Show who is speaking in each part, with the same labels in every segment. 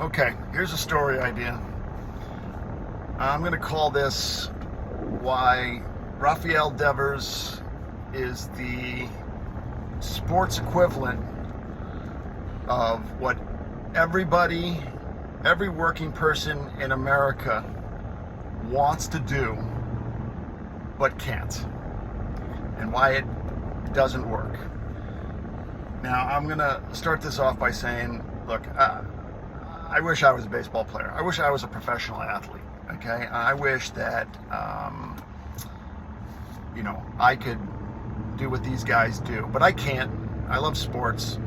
Speaker 1: Okay, here's a story idea. I'm going to call this why Rafael Devers is the sports equivalent of what every working person in America wants to do but can't, and why it doesn't work. Now, I'm going to start this off by saying, look, I wish I was a baseball player. I wish I was a professional athlete. Okay, I wish that I could do what these guys do, but I can't. I love sports.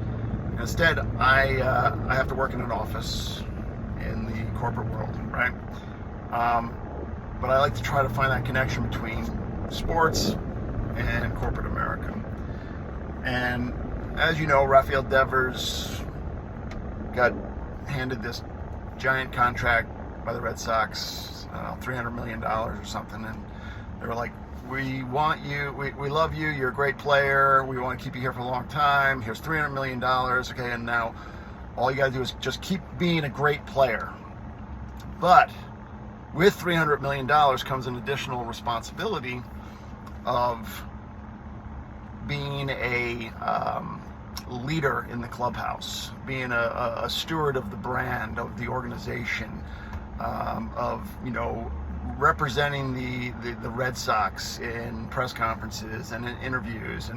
Speaker 1: Instead, I have to work in an office in the corporate world, right? But I like to try to find that connection between sports and corporate America. And as you know, Rafael Devers got handed this giant contract by the Red Sox, $300 million or something, and they were like, we want you, we love you, you're a great player, we want to keep you here for a long time, here's $300 million, okay, and now all you got to do is just keep being a great player. But with $300 million comes an additional responsibility of being a leader in the clubhouse, being a steward of the brand, of the organization, of representing the Red Sox in press conferences and in interviews,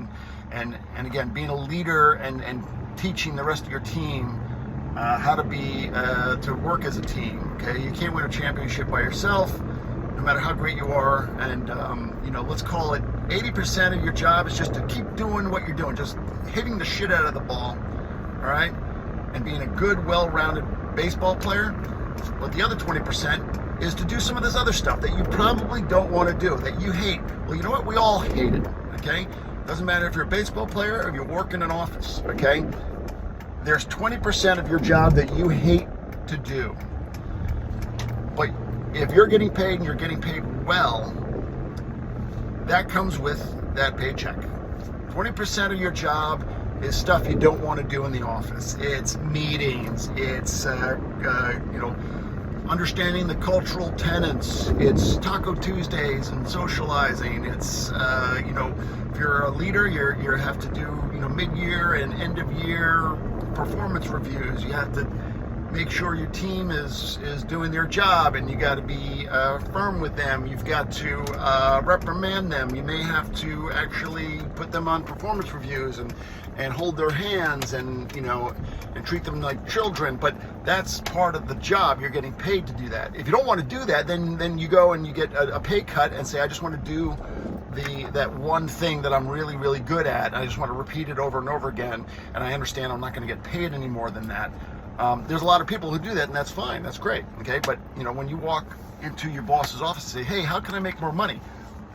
Speaker 1: and again being a leader and teaching the rest of your team how to be to work as a team. Okay, you can't win a championship by yourself, no matter how great you are. And let's call it 80% of your job is just to keep doing what you're doing, just hitting the shit out of the ball, all right, and being a good, well-rounded baseball player. But the other 20% is to do some of this other stuff that you probably don't want to do, that you hate. Well, you know what? We all hate it, okay? Doesn't matter if you're a baseball player or you work in an office, okay? There's 20% of your job that you hate to do. But if you're getting paid and you're getting paid well, that comes with that paycheck. 20% of your job is stuff you don't want to do in the office. It's meetings, it's understanding the cultural tenets, it's Taco Tuesdays and socializing, it's if you're a leader, you have to do mid-year and end-of-year performance reviews. You have to make sure your team is doing their job, and you got to be firm with them. You've got to reprimand them. You may have to actually put them on performance reviews and hold their hands and treat them like children. But that's part of the job. You're getting paid to do that. If you don't want to do that, then you go and you get a pay cut and say, I just want to do that one thing that I'm really, really good at. I just want to repeat it over and over again, and I understand I'm not going to get paid any more than that. There's a lot of people who do that, and that's fine. That's great. Okay, but when you walk into your boss's office and say, "Hey, how can I make more money?"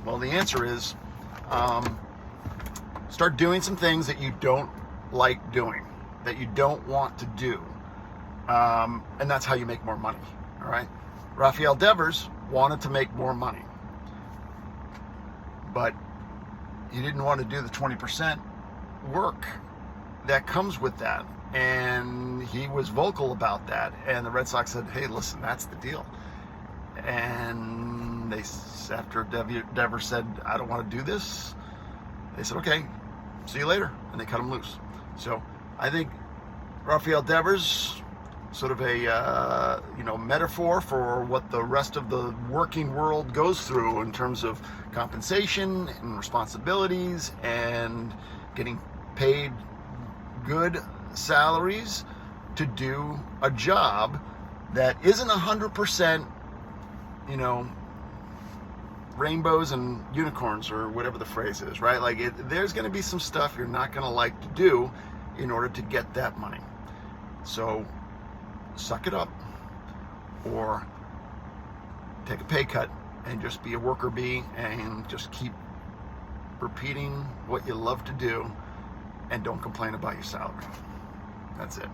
Speaker 1: Well, the answer is start doing some things that you don't like doing, that you don't want to do, and that's how you make more money. All right. Rafael Devers wanted to make more money, but he didn't want to do the 20% work that comes with that. And he was vocal about that. And the Red Sox said, hey, listen, that's the deal. And after Devers said, I don't want to do this, they said, okay, see you later. And they cut him loose. So I think Rafael Devers, sort of a metaphor for what the rest of the working world goes through in terms of compensation and responsibilities and getting paid good salaries to do a job that isn't 100%, rainbows and unicorns, or whatever the phrase is, right? Like there's going to be some stuff you're not going to like to do in order to get that money. So suck it up, or take a pay cut and just be a worker bee and just keep repeating what you love to do, and don't complain about your salary. That's it.